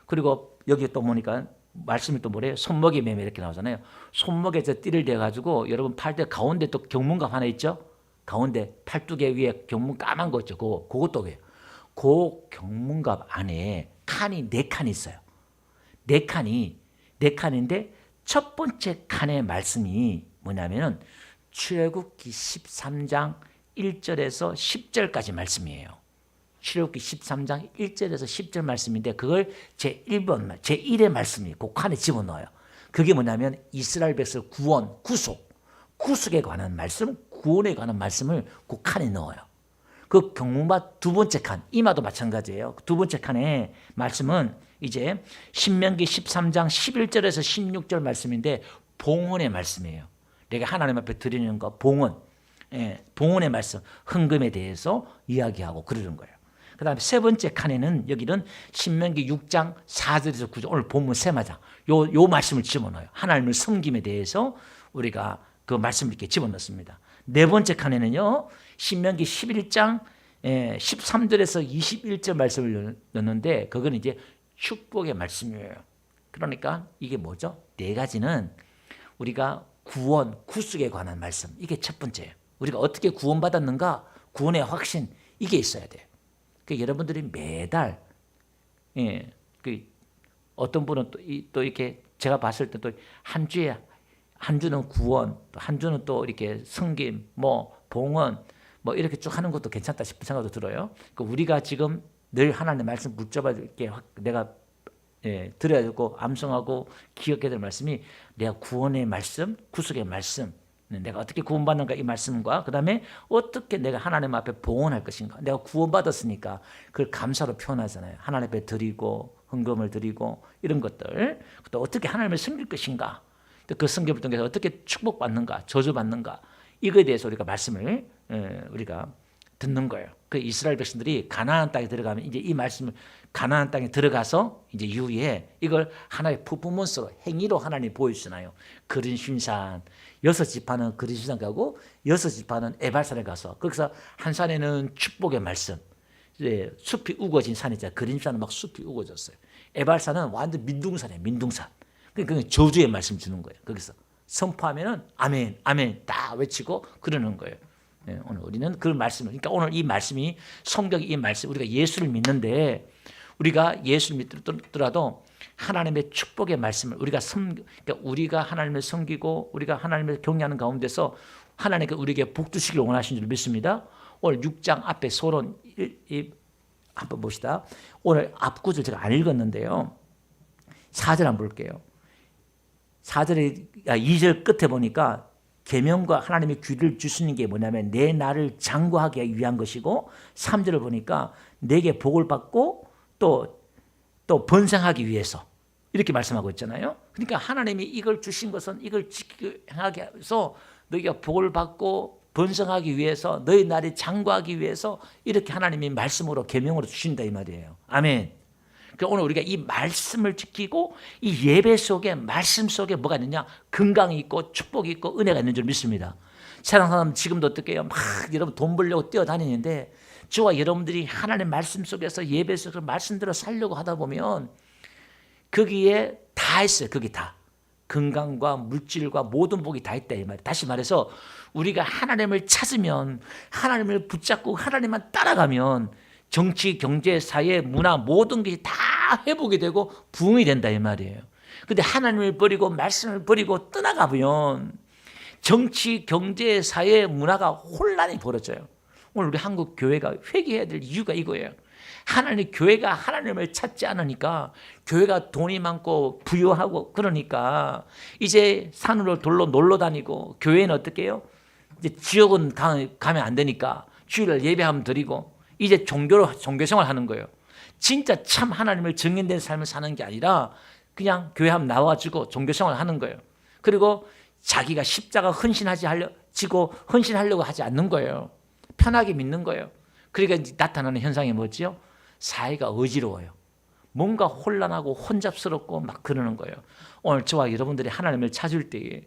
그리고 여기 또 보니까 말씀이 또 뭐래요? 손목에 매매 이렇게 나오잖아요. 손목에 저 띠를 대가지고 여러분 팔대 가운데 또 경문갑 하나 있죠? 가운데 팔뚝에 위에 경문 까만 거 있죠? 그것도 왜요? 그 경문갑 안에 칸이 4칸이 있어요. 4칸인데 첫 번째 칸의 말씀이 뭐냐면은 출애굽기 13장 1절에서 10절까지 말씀이에요. 출애굽기 13장 1절에서 10절 말씀인데 그걸 제1번, 제1의 말씀이 그 칸에 집어넣어요. 그게 뭐냐면 이스라엘 백성 구원, 구속에 관한 말씀, 구원에 관한 말씀을 그 칸에 넣어요. 그 경문갑 2번째 칸, 이마도 마찬가지예요. 2번째 칸의 말씀은 이제 신명기 13장 11절에서 16절 말씀인데 봉헌의 말씀이에요. 내가 하나님 앞에 드리는 거 봉헌, 봉헌의 말씀, 헌금에 대해서 이야기하고 그러는 거예요. 그 다음에 3번째 칸에는 여기는 신명기 6장 4절에서 9절, 오늘 본문 세마장 요 말씀을 집어넣어요. 하나님을 섬김에 대해서 우리가 그 말씀을 이렇게 집어넣습니다. 4번째 칸에는요, 신명기 11장 13절에서 21절 말씀을 넣는데 그거는 이제 축복의 말씀이에요. 그러니까 이게 뭐죠? 4가지는 우리가 구원, 구속에 관한 말씀, 이게 첫 번째예요. 우리가 어떻게 구원받았는가, 구원의 확신, 이게 있어야 돼요. 여러분들이 매달 어떤 분은 또 이렇게 제가 봤을 때 또 한 주는 구원, 또 한 주는 또 이렇게 섬김, 봉헌, 이렇게 쭉 하는 것도 괜찮다 싶은 생각도 들어요. 우리가 지금 늘 하나님의 말씀 붙잡아 이렇게 내가 들어야 되고 암송하고 기억해야 될 말씀이 내가 구원의 말씀, 구속의 말씀, 내가 어떻게 구원받는가 이 말씀과 그 다음에 어떻게 내가 하나님 앞에 봉헌할 것인가. 내가 구원받았으니까 그걸 감사로 표현하잖아요. 하나님 앞에 드리고 헌금을 드리고 이런 것들. 또 어떻게 하나님을 섬길 것인가. 또 그 섬김을 통해서 어떻게 축복받는가, 저주받는가. 이거에 대해서 우리가 말씀을 우리가 듣는 거예요. 그 이스라엘 백성들이 가나안 땅에 들어가면 이제 이 말씀을 가나안 땅에 들어가서 이제 이후에 이걸 하나의 퍼포먼스로 행위로 하나님 보여주잖아요. 그린심산 6지파는 그린심산 가고 6지파는 에발산에 가서 거기서 한 산에는 축복의 말씀, 숲이 우거진 산이잖아요. 그린심산은 막 숲이 우거졌어요. 에발산은 완전 민둥산이에요. 민둥산. 그러니까 저주의 말씀 주는 거예요. 거기서 선포하면은 아멘, 아멘 다 외치고 그러는 거예요. 오늘 우리는 그 말씀을, 그러니까 오늘 이 말씀이 성경의 이 말씀, 우리가 예수를 믿는데 우리가 예수를 믿더라도 하나님의 축복의 말씀을 그러니까 우리가 하나님을 섬기고 우리가 하나님을 경외하는 가운데서 하나님께 우리에게 복 주시길 원하신 줄 믿습니다. 오늘 6장 앞에 서론 한번 봅시다. 오늘 앞구절 제가 안 읽었는데요. 4절 한번 볼게요. 2절 끝에 보니까 계명과 하나님의 귀를 주시는 게 뭐냐면 내 나를 장구하기 위한 것이고 3절을 보니까 내게 복을 받고 또 번성하기 위해서 이렇게 말씀하고 있잖아요. 그러니까 하나님이 이걸 주신 것은 이걸 지키게 해서 너희가 복을 받고 번성하기 위해서 너희 날이 장구하기 위해서 이렇게 하나님이 말씀으로 계명으로 주신다 이 말이에요. 아멘. 그러니까 오늘 우리가 이 말씀을 지키고 이 예배 속에 말씀 속에 뭐가 있느냐? 건강이 있고 축복이 있고 은혜가 있는 줄 믿습니다. 세상 사람 지금도 어떻게 해요? 막 여러분 돈 벌려고 뛰어다니는데 저와 여러분들이 하나님의 말씀 속에서 예배 속에서 말씀대로 살려고 하다 보면 거기에 다 있어요. 거기 다. 건강과 물질과 모든 복이 다 있다 이 말이에요. 다시 말해서 우리가 하나님을 찾으면 하나님을 붙잡고 하나님만 따라가면 정치, 경제, 사회, 문화 모든 것이 다 회복이 되고 부흥이 된다 이 말이에요. 근데 하나님을 버리고 말씀을 버리고 떠나가면 정치, 경제, 사회, 문화가 혼란이 벌어져요. 오늘 우리 한국 교회가 회개해야 될 이유가 이거예요. 하나님 교회가 하나님을 찾지 않으니까 교회가 돈이 많고 부유하고 그러니까 이제 산으로 돌로 놀러 다니고 교회는 어떻게 해요? 이제 지역은 가면 안 되니까 주일날 예배하면 드리고 이제 종교 생활 하는 거예요. 진짜 참 하나님을 증인된 삶을 사는 게 아니라 그냥 교회 한번 나와주고 종교 생활 하는 거예요. 그리고 자기가 십자가 헌신하려고 하지 않는 거예요. 편하게 믿는 거예요. 그러니까 나타나는 현상이 뭐지요? 사회가 어지러워요. 뭔가 혼란하고 혼잡스럽고 막 그러는 거예요. 오늘 저와 여러분들이 하나님을 찾을 때에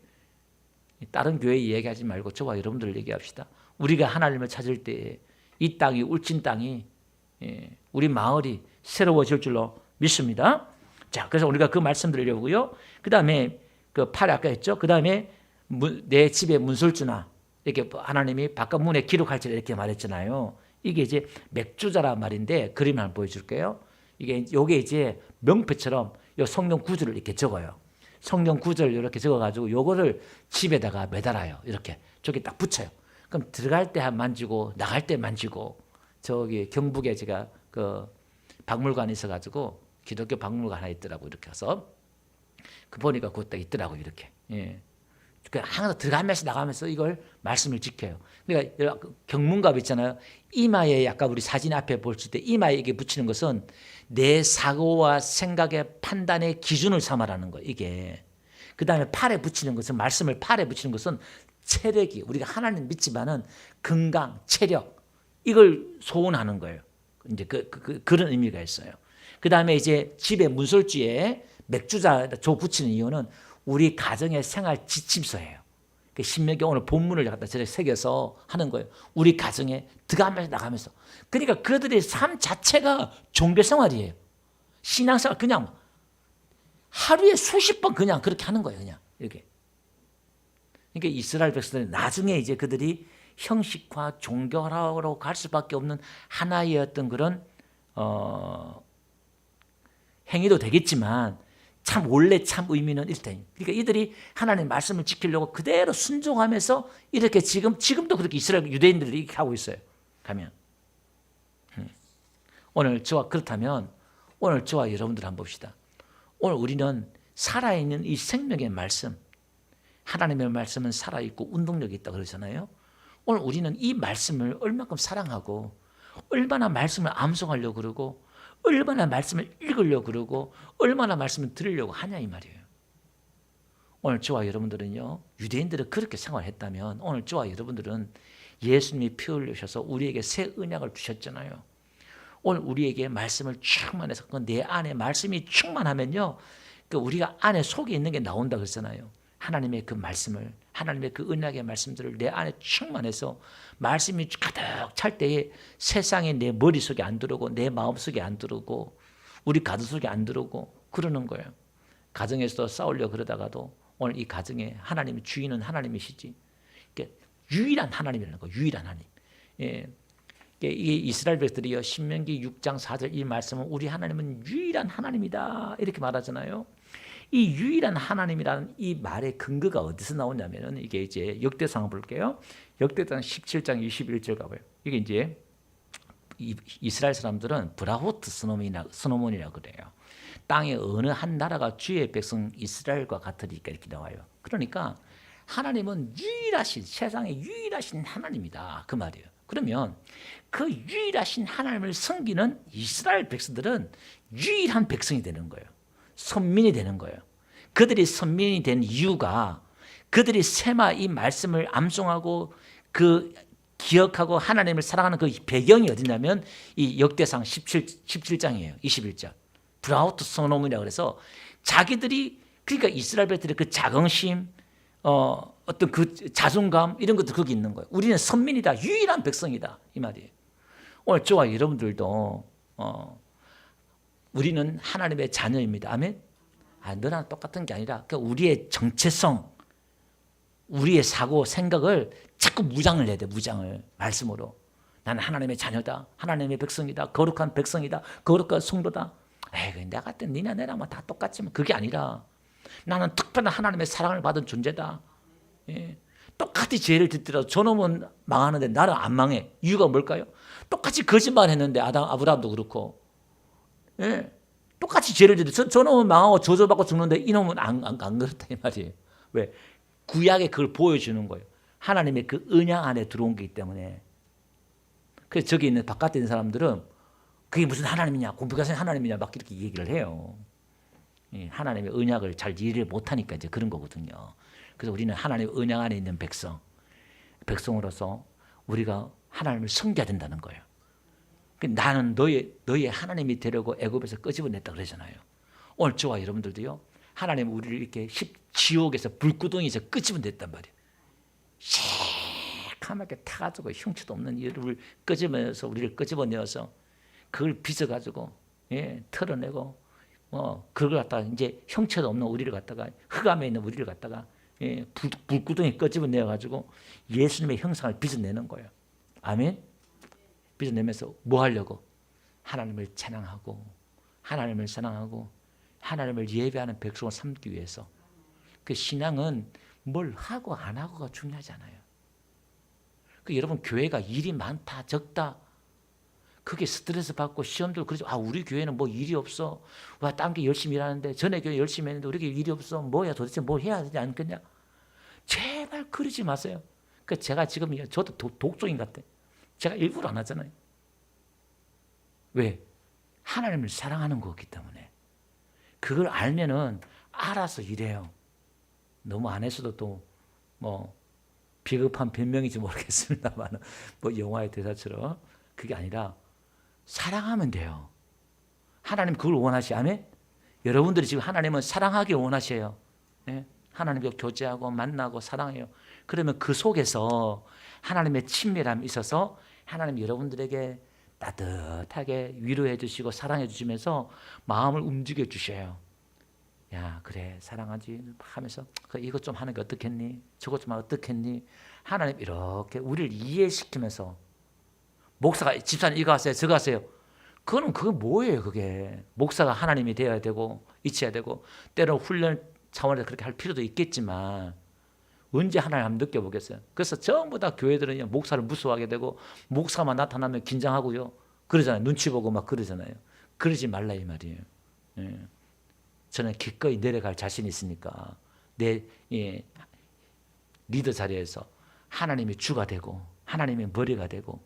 다른 교회 얘기하지 말고 저와 여러분들 얘기합시다. 우리가 하나님을 찾을 때에 이 땅이 울진 땅이 우리 마을이 새로워질 줄로 믿습니다. 자, 그래서 우리가 그 말씀 드리려고요. 그 다음에 그 8에 아까 했죠. 그 다음에 내 집에 문설주나 이렇게 하나님이 바깥 문에 기록할지라 이렇게 말했잖아요. 이게 이제 맥주자란 말인데 그림 한번 보여줄게요. 요게 이제 명패처럼 요 성경 구절을 이렇게 적어요. 성경 구절 이렇게 적어가지고 요거를 집에다가 매달아요. 이렇게 저기 딱 붙여요. 그럼 들어갈 때 만지고 나갈 때 만지고 저기 경북에 제가 그 박물관에 있어가지고 기독교 박물관 하나 있더라고 이렇게 해서 그 보니까 그것도 있더라고 이렇게. 예. 항상 들어가면서 나가면서 이걸 말씀을 지켜요. 그러니까 경문갑 있잖아요. 이마에 아까 우리 사진 앞에 보실 때 이마에 이게 붙이는 것은 내 사고와 생각의 판단의 기준을 삼아라는 거예요. 이게. 그 다음에 팔에 붙이는 것은 말씀을 팔에 붙이는 것은 체력이 우리가 하나님 믿지만은 건강, 체력 이걸 소원하는 거예요. 이제 그런 의미가 있어요. 그 다음에 이제 집에 문설주에 맥주자 조 붙이는 이유는 우리 가정의 생활 지침서예요. 신명기 오늘 본문을 갖다 저렇게 새겨서 하는 거예요. 우리 가정에 들어가면서 나가면서. 그러니까 그들의 삶 자체가 종교 생활이에요. 신앙생활 그냥 하루에 수십 번 그냥 그렇게 하는 거예요. 그냥 이렇게. 그러니까 이스라엘 백성들은 나중에 이제 그들이 형식화 종교화로 갈 수밖에 없는 하나의 어떤 그런 행위도 되겠지만 참 원래 참 의미는 일단 그러니까 이들이 하나님의 말씀을 지키려고 그대로 순종하면서 이렇게 지금도 그렇게 이스라엘 유대인들이 이렇게 하고 있어요. 가면 오늘 그렇다면 오늘 저와 여러분들 한번 봅시다. 오늘 우리는 살아있는 이 생명의 말씀 하나님의 말씀은 살아있고 운동력이 있다고 그러잖아요. 오늘 우리는 이 말씀을 얼마큼 사랑하고 얼마나 말씀을 암송하려고 그러고 얼마나 말씀을 읽으려고 그러고 얼마나 말씀을 들으려고 하냐 이 말이에요. 오늘 저와 여러분들은요. 유대인들은 그렇게 생활했다면 오늘 저와 여러분들은 예수님이 피 흘리셔서 우리에게 새 언약을 주셨잖아요. 오늘 우리에게 말씀을 충만해서 내 안에 말씀이 충만하면요. 우리가 안에 속에 있는 게 나온다 그랬잖아요. 하나님의 그 말씀을 하나님의 그 언약의 말씀들을 내 안에 충만해서 말씀이 가득 찰 때에 세상에 내 머릿속에 안 들어오고 내 마음속에 안 들어오고 우리 가슴속에 안 들어오고 그러는 거예요. 가정에서 싸우려고 그러다가도 오늘 이 가정에 하나님의 주인은 하나님이시지. 유일한 하나님이라는 거예요. 유일한 하나님. 예. 이게 이스라엘 백성들이요. 신명기 6장 4절 이 말씀은 우리 하나님은 유일한 하나님이다 이렇게 말하잖아요. 이 유일한 하나님이라는 이 말의 근거가 어디서 나오냐면은 이게 이제 역대상 볼게요. 역대상 17장 21절 가봐요. 이게 이제 이스라엘 사람들은 브라호트 스노몬이라고 그래요. 땅의 어느 한 나라가 주의 백성 이스라엘과 같으리까 이렇게 나와요. 그러니까 하나님은 유일하신 세상의 유일하신 하나님이다 그 말이에요. 그러면 그 유일하신 하나님을 섬기는 이스라엘 백성들은 유일한 백성이 되는 거예요. 선민이 되는 거예요. 그들이 선민이 된 이유가 그들이 세마 이 말씀을 암송하고 그 기억하고 하나님을 사랑하는 그 배경이 어디냐면 이 역대상 17장이에요. 21장. 브라우트 소노문이라고 그래서 자기들이 그러니까 이스라엘 백성들의 그 자긍심 어떤 그 자존감 이런 것도 거기 있는 거예요. 우리는 선민이다. 유일한 백성이다. 이 말이에요. 오늘 저와 여러분들도 우리는 하나님의 자녀입니다. 아멘. 너랑 똑같은 게 아니라 우리의 정체성, 우리의 사고, 생각을 자꾸 무장을 해야 돼. 무장을 말씀으로. 나는 하나님의 자녀다. 하나님의 백성이다. 거룩한 백성이다. 거룩한 성도다. 에이, 내가 같은 니나 내나 뭐 다 똑같지만 그게 아니라 나는 특별한 하나님의 사랑을 받은 존재다. 예. 똑같이 죄를 짓더라도 저놈은 망하는데 나는 안 망해. 이유가 뭘까요? 똑같이 거짓말했는데 아브라함도 그렇고, 예. 똑같이 죄를 짓도 저놈은 망하고 저주받고 죽는데 이놈은 안 그렇다 이 말이에요. 왜? 구약에 그걸 보여주는 거예요. 하나님의 그 언약 안에 들어온 거기 때문에. 그래서 저기 있는 바깥에 있는 사람들은 그게 무슨 하나님이냐, 공부가생 하나님이냐 막 이렇게 얘기를 해요. 하나님의 언약을 잘 이해를 못하니까 이제 그런 거거든요. 그래서 우리는 하나님의 언약 안에 있는 백성으로서 우리가 하나님을 섬겨야 된다는 거예요. 나는 너의 하나님이 되려고 애굽에서 끄집어냈다 그러잖아요. 오늘 저와 여러분들도요, 하나님 우리를 이렇게 지옥에서 불구덩이에서 끄집어냈단 말이에요. 새카맣게 타가지고 형체도 없는 이를 끄집어내서 우리를 끄집어내어서 그걸 빚어가지고 털어내고 그걸 갖다가 이제 형체도 없는 우리를 갖다가 흑암에 있는 우리를 갖다가 불구덩이 끄집어내가지고 예수님의 형상을 빚어내는 거예요. 아멘. 빚어내면서 뭐 하려고? 하나님을 찬양하고 하나님을 사랑하고 하나님을 예배하는 백성을 삼기 위해서. 그 신앙은 뭘 하고 안 하고가 중요하지 않아요. 그 여러분 교회가 일이 많다 적다 그게 스트레스 받고 시험들 그러죠. 우리 교회는 뭐 일이 없어. 와, 딴 게 열심히 일하는데 전에 교회 열심히 했는데 우리 교회 일이 없어. 뭐야 도대체 뭐 해야 되지 않겠냐? 제발 그러지 마세요. 그 제가 지금 저도 독종인 것 같아. 제가 일부러 안 하잖아요. 왜? 하나님을 사랑하는 거기 때문에. 그걸 알면은 알아서 일해요. 너무 안 했어도 또 뭐 비겁한 변명인지 모르겠습니다만 뭐 영화의 대사처럼 그게 아니라 사랑하면 돼요. 하나님 그걸 원하시. 아멘. 여러분들이 지금 하나님은 사랑하기 원하셔요. 네? 하나님과 교제하고 만나고 사랑해요. 그러면 그 속에서 하나님의 친밀함이 있어서 하나님 여러분들에게 따뜻하게 위로해 주시고 사랑해 주시면서 마음을 움직여 주셔요. 야, 그래 사랑하지 하면서 이것 좀 하는 게 어떻겠니? 저것 좀 하면 어떻겠니? 하나님 이렇게 우리를 이해시키면서 목사가 집사님 이거 하세요 저거 하세요. 그건 뭐예요? 그게 목사가 하나님이 되어야 되고 있어야 되고 때로는 훈련 차원에서 그렇게 할 필요도 있겠지만 언제 하나님 한번 느껴보겠어요? 그래서 전부 다 교회들은 목사를 무서워하게 되고 목사만 나타나면 긴장하고요. 그러잖아요. 눈치 보고 막 그러잖아요. 그러지 말라 이 말이에요. 예. 저는 기꺼이 내려갈 자신이 있으니까 내 리더 자리에서 하나님이 주가 되고 하나님의 머리가 되고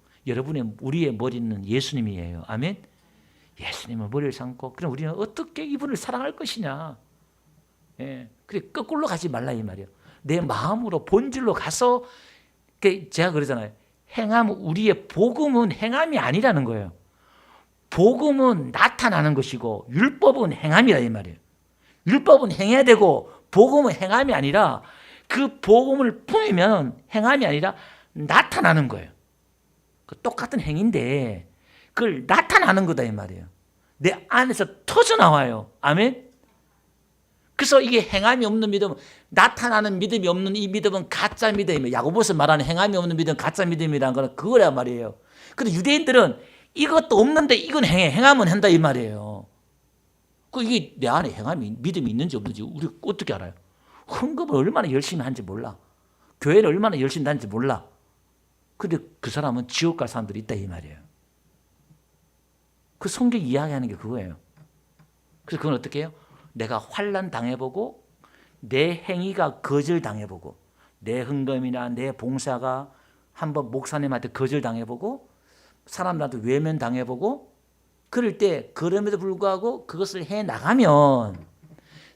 우리의 머리는 예수님이에요. 아멘. 예수님의 머리를 삼고 그럼 우리는 어떻게 이분을 사랑할 것이냐. 예. 그래 거꾸로 가지 말라 이 말이에요. 내 마음으로 본질로 가서 제가 그러잖아요. 우리의 복음은 행함이 아니라는 거예요. 복음은 나타나는 것이고 율법은 행함이라 이 말이에요. 율법은 행해야 되고 복음은 행함이 아니라 그 복음을 품으면 행함이 아니라 나타나는 거예요. 똑같은 행인데 그걸 나타나는 거다 이 말이에요. 내 안에서 터져 나와요. 아멘. 그래서 이게 행함이 없는 믿음, 나타나는 믿음이 없는 이 믿음은 가짜 믿음이에요. 야고보서 말하는 행함이 없는 믿음은 가짜 믿음이라는 거는 그거라 말이에요. 근데 유대인들은 이것도 없는데 이건 행함은 한다 이 말이에요. 이게 내 안에 믿음이 있는지 없는지 우리 어떻게 알아요? 헌금을 얼마나 열심히 하는지 몰라. 교회를 얼마나 열심히 다니는지 몰라. 근데 그 사람은 지옥 갈 사람들이 있다 이 말이에요. 그 성경 이야기하는 게 그거예요. 그래서 그건 어떻게 해요? 내가 환난 당해보고 내 행위가 거절당해보고 내 헌금이나 내 봉사가 한번 목사님한테 거절당해보고 사람들한테 외면당해보고 그럴 때 그럼에도 불구하고 그것을 해나가면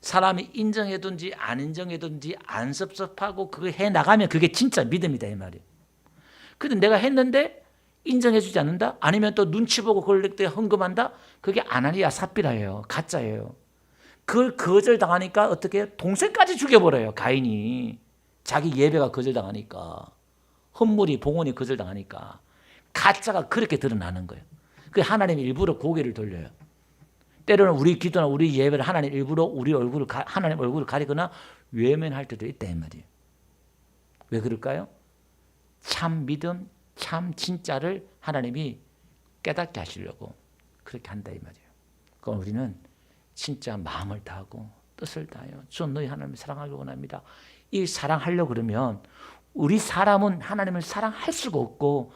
사람이 인정해든지 안 인정해든지 안 섭섭하고 그걸 해나가면 그게 진짜 믿음이다 이 말이에요. 근데 내가 했는데 인정해주지 않는다? 아니면 또 눈치 보고 그럴 때 헌금한다? 그게 아나니아 삽비라예요. 가짜예요. 그걸 거절당하니까 어떻게 해요? 동생까지 죽여버려요. 가인이. 자기 예배가 거절당하니까. 헌물이 봉헌이 거절당하니까. 가짜가 그렇게 드러나는 거예요. 그 하나님이 일부러 고개를 돌려요. 때로는 우리 기도나 우리 예배를 하나님 일부러 하나님 얼굴을 가리거나 외면할 때도 있다 이 말이에요. 왜 그럴까요? 참 믿음, 참 진짜를 하나님이 깨닫게 하시려고 그렇게 한다 이 말이에요. 그럼 우리는 진짜 마음을 다하고 뜻을 다하여 주 너희 하나님을 사랑하기 원합니다. 이 사랑하려고 그러면 우리 사람은 하나님을 사랑할 수가 없고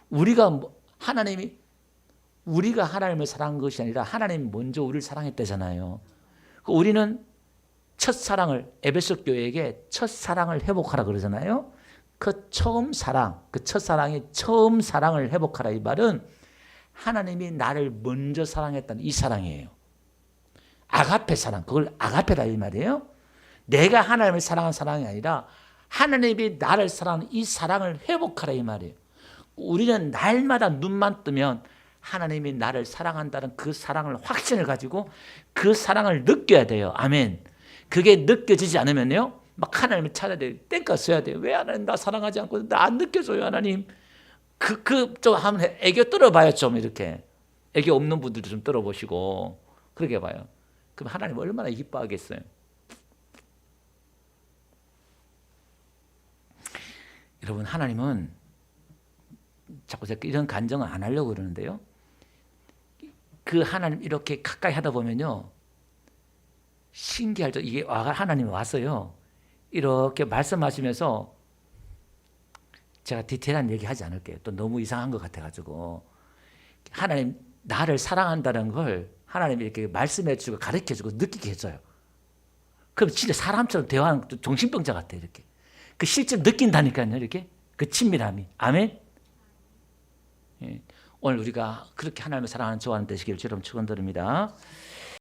우리가 하나님을 사랑한 것이 아니라 하나님이 먼저 우리를 사랑했다잖아요. 우리는 첫사랑을 에베소 교회에게 첫사랑을 회복하라 그러잖아요. 그 첫사랑이 처음 사랑을 회복하라 이 말은 하나님이 나를 먼저 사랑했다는 이 사랑이에요. 아가페 사랑, 그걸 아가페다 이 말이에요. 내가 하나님을 사랑한 사랑이 아니라 하나님이 나를 사랑하는 이 사랑을 회복하라 이 말이에요. 우리는 날마다 눈만 뜨면 하나님이 나를 사랑한다는 그 사랑을 확신을 가지고 그 사랑을 느껴야 돼요. 아멘. 그게 느껴지지 않으면요, 막 하나님을 찾아야 돼요. 땡까 써야 돼요. 왜 하나님 나 사랑하지 않고 나 안 느껴져요, 하나님. 좀 한번 애교 떨어봐요, 좀 이렇게. 애교 없는 분들도 좀 떨어보시고 그렇게 봐요. 그럼 하나님 얼마나 기뻐하겠어요. 여러분, 하나님은 자꾸 제가 이런 간증을 안 하려고 그러는데요. 그 하나님 이렇게 가까이 하다 보면요, 신기하죠. 이게 하나님이 왔어요. 이렇게 말씀하시면서 제가 디테일한 얘기 하지 않을게요. 또 너무 이상한 것 같아가지고. 하나님 나를 사랑한다는 걸 하나님이 이렇게 말씀해 주고 가르쳐 주고 느끼게 해줘요. 그럼 진짜 사람처럼 대화하는 정신병자 같아요. 이렇게. 그 실제로 느낀다니까요. 이렇게. 그 친밀함이. 아멘. 예. 오늘 우리가 그렇게 하나님을 사랑하는 저와 되시기를 주님 축원드립니다.